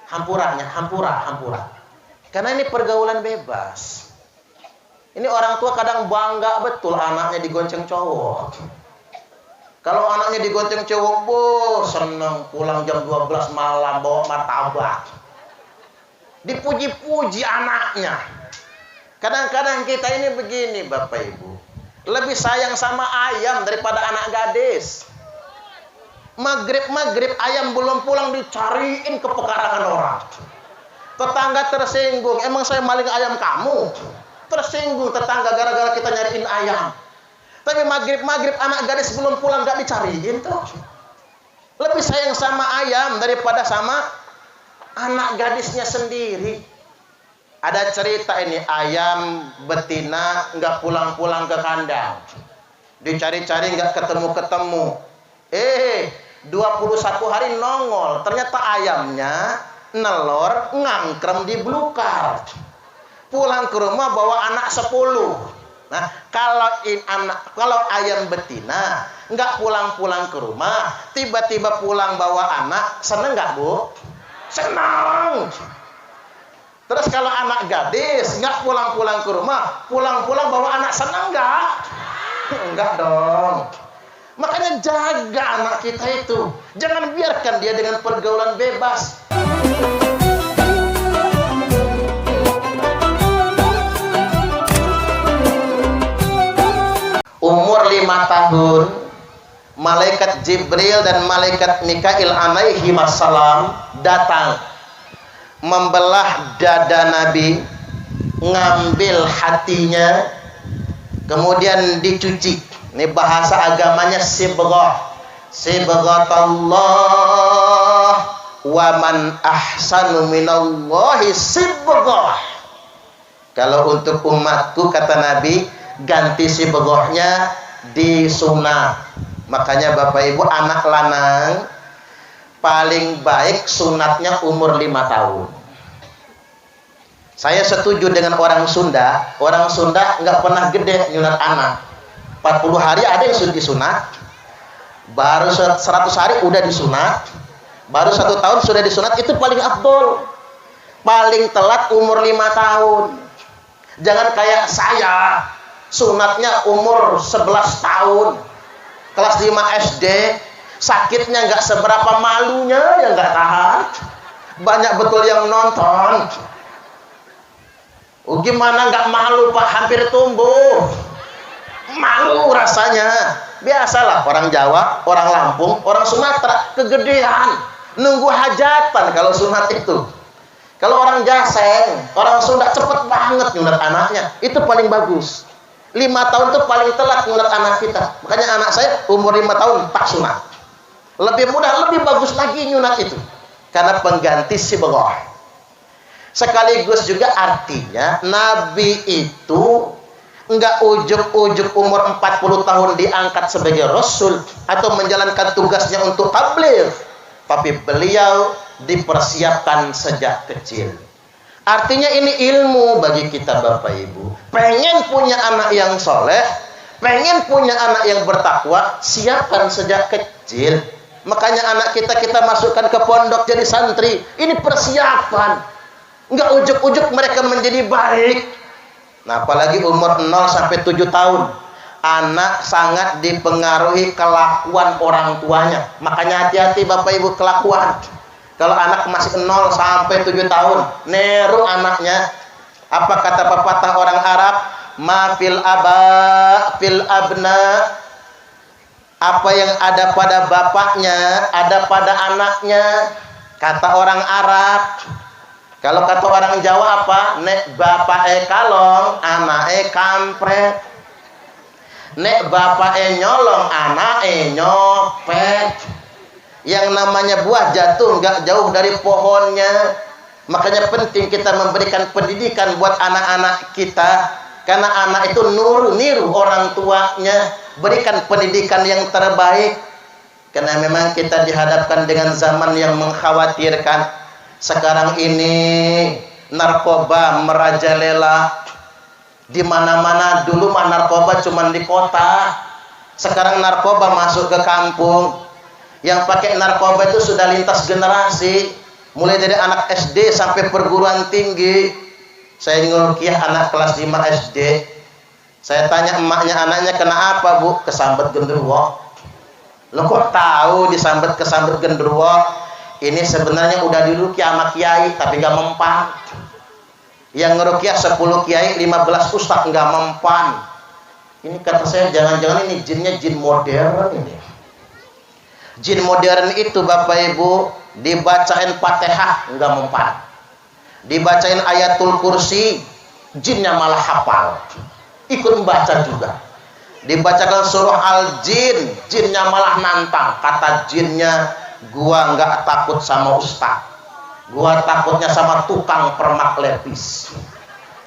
hampura. Karena ini pergaulan bebas. Ini orang tua kadang bangga betul anaknya digonceng cowok. Kalau anaknya digonceng cowok, seneng pulang jam 12 malam bawa martabak. Dipuji-puji anaknya. Kadang-kadang kita ini begini Bapak Ibu, lebih sayang sama ayam daripada anak gadis. Maghrib ayam belum pulang dicariin ke pekarangan orang. Tetangga tersinggung, emang saya maling ayam kamu? Tersinggung tetangga gara-gara kita nyariin ayam. Tapi maghrib anak gadis belum pulang gak dicariin tuh. Lebih sayang sama ayam daripada sama anak gadisnya sendiri. Ada cerita ini, ayam betina nggak pulang-pulang ke kandang. Dicari-cari nggak ketemu-ketemu. 21 hari nongol. Ternyata ayamnya nelor ngangkrem di belukar. Pulang ke rumah bawa anak 10. Nah, kalau ayam betina nggak pulang-pulang ke rumah, tiba-tiba pulang bawa anak, seneng nggak Bu? Senang. Terus kalau anak gadis nggak pulang-pulang ke rumah, pulang-pulang bawa anak, senang nggak? Enggak dong. Makanya jaga anak kita itu. Jangan biarkan dia dengan pergaulan bebas. Umur 5 tahun, malaikat Jibril dan malaikat Mikail alaihi wassalam datang membelah dada Nabi, ngambil hatinya, kemudian dicuci. Ini bahasa agamanya sibghah. Sibghatullah wa man ahsanu minallahi sibghah. Kalau untuk umatku kata Nabi, ganti sibghahnya di sunnah. Makanya Bapak Ibu, anak lanang paling baik sunatnya umur 5 tahun. Saya setuju dengan orang Sunda. Orang Sunda nggak pernah gede nyunat anak. 40 hari ada yang sudah disunat. Baru 100 hari udah disunat. Baru 1 tahun sudah disunat, itu paling afdol. Paling telat umur 5 tahun. Jangan kayak saya, sunatnya umur 11 tahun. Kelas 5 SD. Sakitnya nggak seberapa, malunya yang nggak tahan. Banyak betul yang nonton. Gimana nggak malu Pak? Hampir tumbuh. Malu rasanya. Biasalah orang Jawa, orang Lampung, orang Sumatera kegedean. Nunggu hajatan kalau sunat itu. Kalau orang Jaseng, orang Sunda cepet banget nyunat anaknya. Itu paling bagus. 5 tahun itu paling telat nyunat anak kita. Makanya anak saya umur 5 tahun tak sunat. Lebih mudah, lebih bagus lagi nyunat itu. Karena pengganti sibghah. Sekaligus juga artinya Nabi itu enggak ujuk-ujuk umur 40 tahun diangkat sebagai Rasul atau menjalankan tugasnya untuk tabligh. Tapi beliau dipersiapkan sejak kecil. Artinya ini ilmu bagi kita Bapak Ibu. Pengen punya anak yang soleh, pengen punya anak yang bertakwa, siapkan sejak kecil. Makanya anak kita masukkan ke pondok jadi santri. Ini persiapan. Enggak ujuk-ujuk mereka menjadi baik. Nah, apalagi umur 0 sampai 7 tahun. Anak sangat dipengaruhi kelakuan orang tuanya. Makanya hati-hati Bapak Ibu kelakuan. Kalau anak masih 0 sampai 7 tahun, neru anaknya. Apa kata pepatah orang Arab? Ma fil aba fil abna. Apa yang ada pada bapaknya, ada pada anaknya. Kata orang Arab. Kalau kata orang Jawa apa? Nek bapake kalong, anake kampret. Nek bapake nyolong, anake nyopet. Yang namanya buah jatuh nggak jauh dari pohonnya. Makanya penting kita memberikan pendidikan buat anak-anak kita. Karena anak itu niru orang tuanya. Berikan pendidikan yang terbaik. Karena memang kita dihadapkan dengan zaman yang mengkhawatirkan. Sekarang ini narkoba merajalela di mana-mana. Dulu mah narkoba cuma di kota. Sekarang narkoba masuk ke kampung. Yang pakai narkoba itu sudah lintas generasi. Mulai dari anak SD sampai perguruan tinggi. Saya ngeruqyah anak kelas 5 SD. Saya tanya emaknya, anaknya kena apa, Bu? Kesambet genderuwo. Lo kok tahu disambet kesambet genderuwo? Ini sebenarnya udah diruqyah sama kiai tapi gak mempan. Yang ngeruqyah 10 kiai, 15 ustaz gak mempan. Ini kata saya, jangan-jangan ini jinnya jin modern ini. Jin modern itu Bapak Ibu, dibacain Fatihah nggak mempan, dibacain ayatul kursi jinnya malah hafal, ikut membaca juga. Dibacakan surah al-jin, jinnya malah nantang. Kata jinnya, gua nggak takut sama ustaz, gua takutnya sama tukang permak lepis,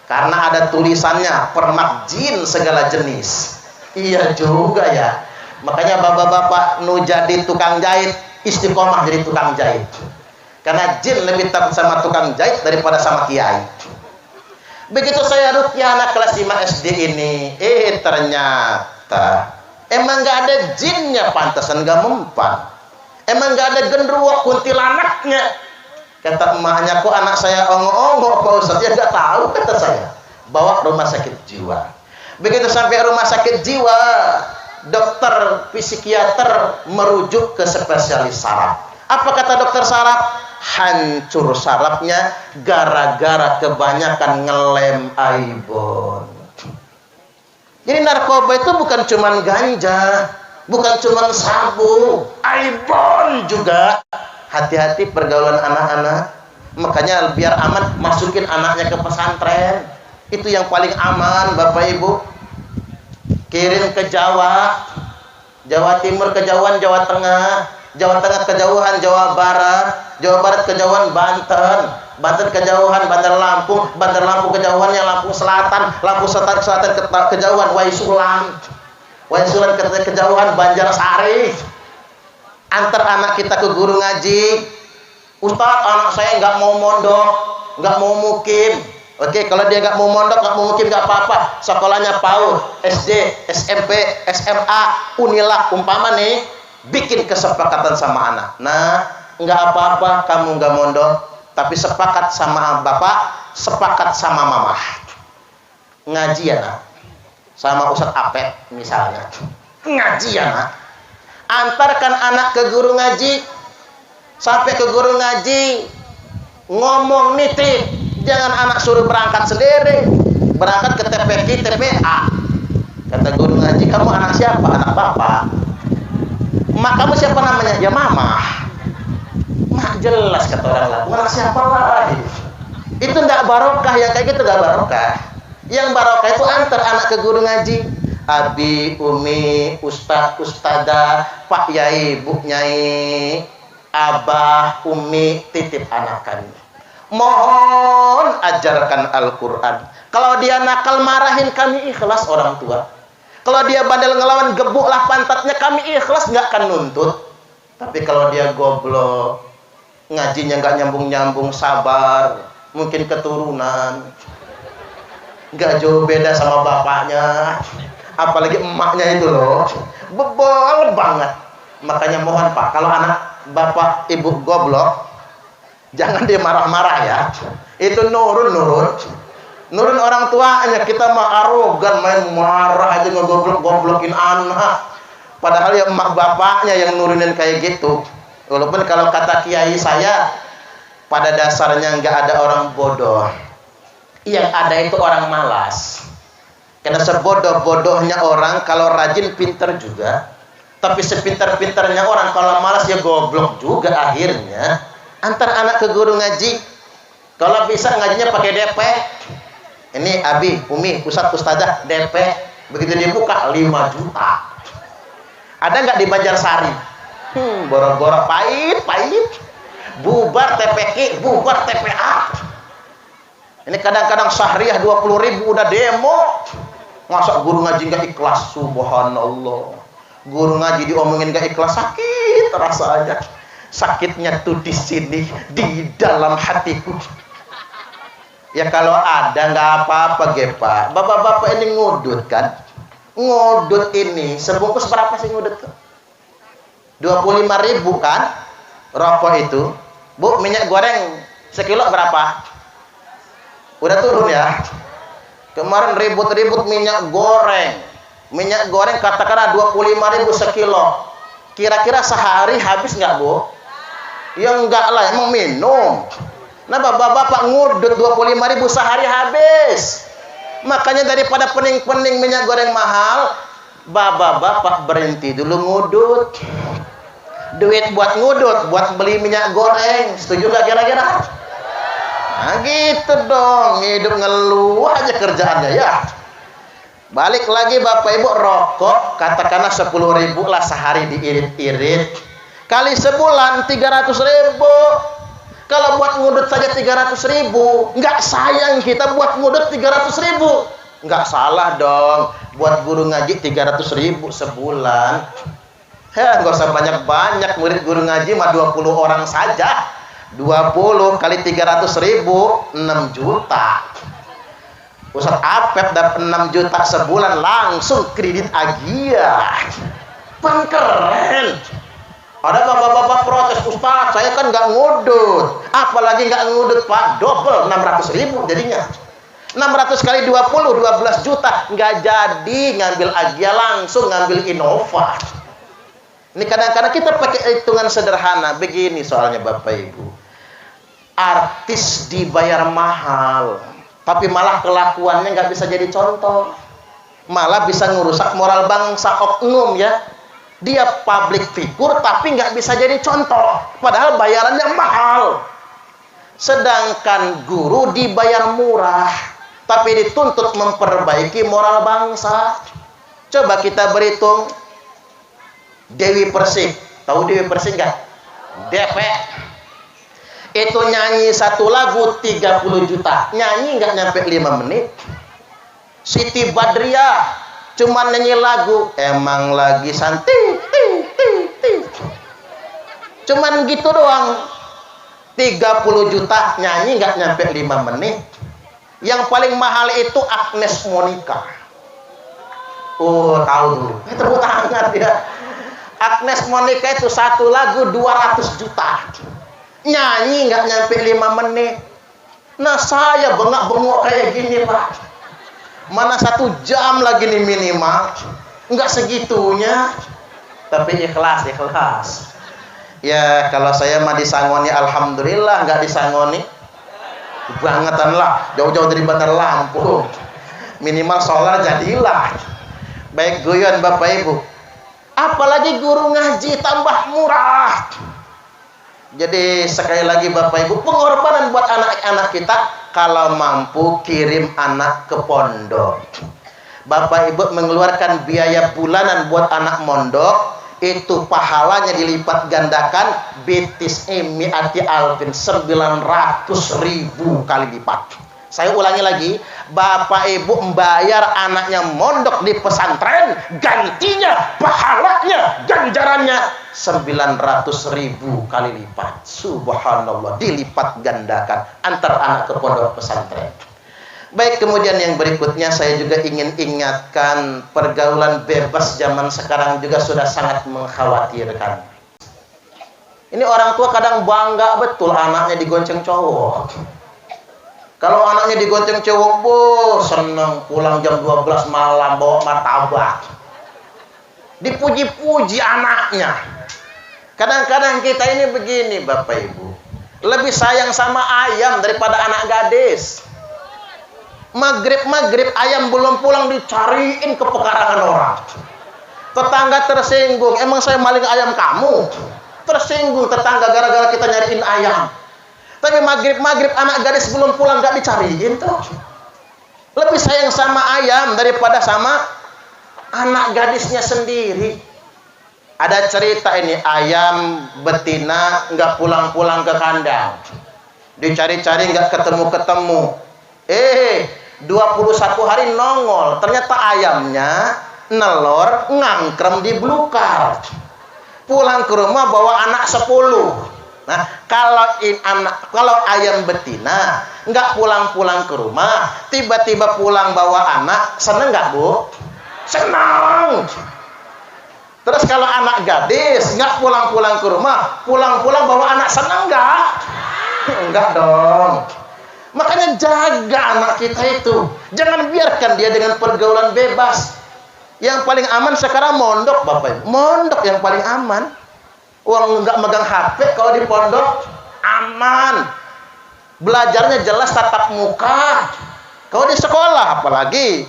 karena ada tulisannya permak jin segala jenis. Iya juga ya. Makanya bapak-bapak nu jadi tukang jahit, istiqomah jadi tukang jahit. Karena jin lebih takut sama tukang jahit daripada sama kiai. Begitu saya ruqyah anak kelas 5 SD ini, ternyata emang gak ada jinnya, pantasan gak mempan. Emang gak ada genderuwo kuntilanaknya. Kata emaknya, kok anak saya ongo-ongo Pak Ustaz? Ya gak tahu, kata saya. Bawa rumah sakit jiwa. Begitu sampai rumah sakit jiwa, dokter psikiater merujuk ke spesialis saraf. Apa kata dokter saraf? Hancur sarafnya gara-gara kebanyakan ngelem aibon. Jadi narkoba itu bukan cuma ganja, bukan cuma sabu, aibon juga. Hati-hati pergaulan anak-anak. Makanya biar aman, masukin anaknya ke pesantren. Itu yang paling aman Bapak Ibu. Kirim ke Jawa, Jawa Timur kejauhan Jawa Tengah, Jawa Tengah kejauhan Jawa Barat, Jawa Barat kejauhan Banten, Banten kejauhan Bandar Lampung, Bandar Lampung kejauhannya Lampung Selatan, Lampung Selatan kejauhan Waisulan, Waisulan kejauhan Banjarsari. Antar anak kita ke guru ngaji. Ustaz, anak saya nggak mau mondok, nggak mau mukim. Oke, kalau dia nggak mau mondok, nggak mau mukim, nggak apa-apa. Sekolahnya PAUD, SD, SMP, SMA, Unilah, umpama nih, bikin kesepakatan sama anak. Nah, nggak apa-apa, kamu nggak mondok, tapi sepakat sama bapak, sepakat sama mama. Ngaji ya nak, sama Ustadz Apet misalnya. Ngaji ya nak. Antarkan anak ke guru ngaji, sampai ke guru ngaji, ngomong nitip. Jangan anak suruh berangkat sendiri, berangkat ke TPQ, TPA. Kata guru ngaji, kamu anak siapa? Anak bapak. Mak kamu siapa namanya? Ya mama. Mak jelas kata orang lain. Anak siapa lagi? Itu enggak barokah, yang kayak gitu enggak barokah. Yang barokah itu antar anak ke guru ngaji. Abi, Umi, Ustaz, Ustazah, Pak Yai, Bu Nyai, Abah, Umi, titip anak kami. Mohon ajarkan Al-Quran. Kalau dia nakal, marahin, kami ikhlas orang tua. Kalau dia bandel ngelawan, gebuklah pantatnya, kami ikhlas, nggak akan nuntut. Tapi kalau dia goblok, ngajinya nggak nyambung-nyambung, sabar, mungkin keturunan, nggak jauh beda sama bapaknya, apalagi emaknya itu loh, bebol banget. Makanya mohon Pak, kalau anak bapak ibu goblok, jangan dia marah-marah ya. Itu nurun orang tuanya. Kita mah arogan, main marah aja, ngegoblok-goblokin anak. Padahal ya emak bapaknya yang nurunin kayak gitu. Walaupun kalau kata kiai saya, pada dasarnya nggak ada orang bodoh. Yang ada itu orang malas. Karena sebodoh-bodohnya orang, kalau rajin pinter juga. Tapi sepinter-pinternya orang, kalau malas ya goblok juga akhirnya. Antar anak ke guru ngaji. Kalau bisa ngajinya pakai DP. Ini Abi, Umi, Ustadz, Ustazah, DP. Begitu dibuka 5 juta. Ada nggak di Banjarsari? Boro-boro pahit. Bubar TPQ, bubar TPA. Ini kadang-kadang Sahriyah 20.000 udah demo. Masa guru ngaji nggak ikhlas? Subhanallah. Guru ngaji diomongin nggak ikhlas, sakit rasanya. Sakitnya tuh di sini, di dalam hatiku. Ya kalau ada nggak apa-apa, Pak. Bapak-bapak ini ngudut kan? Ngudut ini sebungkus berapa sih ngudut tuh? 25.000 kan? Rokok itu Bu, minyak goreng sekilo berapa? Udah turun ya. Kemarin ribut-ribut minyak goreng. Minyak goreng katakanlah 25.000 sekilo. Kira-kira sehari habis nggak, Bu? Ya enggak lah, emang minum. Nah, bapak-bapak ngudut 25.000 sehari habis. Makanya daripada pening-pening minyak goreng mahal, bapak-bapak berhenti dulu ngudut. Duit buat ngudut, buat beli minyak goreng. Setuju gak kira-kira? Nah gitu dong, hidup ngeluh aja kerjaannya ya. Balik lagi Bapak Ibu, rokok katakanlah 10.000 lah sehari diirit-irit. Kali sebulan 300.000. Kalau buat ngudut saja 300.000, nggak sayang kita buat ngudut 300.000. Nggak salah dong, buat guru ngaji 300.000 sebulan. Nggak usah banyak-banyak, murid guru ngaji mah 20 orang saja. 20 kali 300.000, 6 juta. Ustaz Apep dapat 6 juta sebulan langsung kredit Agia. Pan keren. Ada bapak-bapak protes, Ustaz saya kan nggak ngudut. Apalagi nggak ngudut Pak, double 600.000 jadinya. 600 kali 20, 12 juta. Nggak jadi ngambil Agia, langsung ngambil Innova. Ini kadang-kadang kita pakai hitungan sederhana. Begini soalnya Bapak Ibu. Artis dibayar mahal, tapi malah kelakuannya nggak bisa jadi contoh. Malah bisa ngerusak moral bangsa, oknum ya. Dia public figure tapi nggak bisa jadi contoh. Padahal bayarannya mahal. Sedangkan guru dibayar murah, tapi dituntut memperbaiki moral bangsa. Coba kita berhitung. Dewi Persik, tahu Dewi Persik nggak? DP. Itu nyanyi satu lagu 30 juta. Nyanyi nggak nyampe 5 menit. Siti Badriah cuman nyanyi lagu emang lagi santai. Cuman gitu doang. 30 juta nyanyi nggak nyampe 5 menit. Yang paling mahal itu Agnes Monica. Oh, tahu dulu. Tepuk tangan ya. Agnes Monica itu satu lagu 200 juta. Nyanyi nggak nyampe 5 menit. Nah saya bengak-bengok kayak gini Pak. Mana 1 jam lagi nih minimal. Nggak segitunya. Tapi ikhlas. Ya kalau saya mah disangoni alhamdulillah, nggak disangoni bangetan lah. Jauh-jauh dari Bandar Lampung. Minimal solar jadilah. Baik guyon Bapak Ibu. Apalagi guru ngaji tambah murah. Jadi sekali lagi Bapak Ibu, pengorbanan buat anak-anak kita. Kalau mampu kirim anak ke pondok. Bapak Ibu mengeluarkan biaya bulanan buat anak mondok, itu pahalanya dilipat gandakan. Betis mi'ati alfin, 900.000 kali lipat. Saya ulangi lagi, Bapak Ibu membayar anaknya mondok di pesantren, gantinya, pahalanya, ganjarannya 900.000 kali lipat. Subhanallah, dilipat gandakan antar anak ke pondok pesantren. Baik, kemudian yang berikutnya saya juga ingin ingatkan, pergaulan bebas zaman sekarang juga sudah sangat mengkhawatirkan. Ini orang tua kadang bangga betul anaknya digonceng cowok. Kalau anaknya digonceng cowok, seneng pulang jam 12 malam bawa martabak. Dipuji-puji anaknya. Kadang-kadang kita ini begini Bapak Ibu. Lebih sayang sama ayam daripada anak gadis. Maghrib ayam belum pulang dicariin ke pekarangan orang. Tetangga tersinggung, emang saya maling ayam kamu? Tersinggung tetangga gara-gara kita nyariin ayam. Tapi maghrib anak gadis belum pulang nggak dicariin tuh. Lebih sayang sama ayam daripada sama anak gadisnya sendiri. Ada cerita ini, ayam betina nggak pulang-pulang ke kandang. Dicari-cari nggak ketemu-ketemu. 21 hari nongol. Ternyata ayamnya nelor ngangkrem di belukar. Pulang ke rumah bawa anak 10. Nah, kalau ayam betina nggak pulang-pulang ke rumah, tiba-tiba pulang bawa anak, seneng nggak Bu? Senang. Terus kalau anak gadis nggak pulang-pulang ke rumah, pulang-pulang bawa anak senang nggak? Enggak dong. Makanya jaga anak kita itu. Jangan biarkan dia dengan pergaulan bebas. Yang paling aman sekarang mondok, Bapak. Mondok yang paling aman. Uang nggak megang HP kalau di pondok aman. Belajarnya jelas tatap muka. Kalau di sekolah apalagi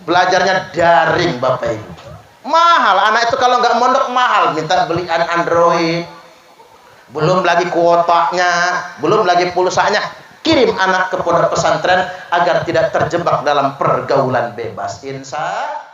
belajarnya daring, Bapak Ibu. Mahal anak itu kalau nggak mondok mahal, minta belian Android. Belum lagi kuotanya, belum lagi pulsanya. Kirim anak ke pondok pesantren agar tidak terjebak dalam pergaulan bebas. Insya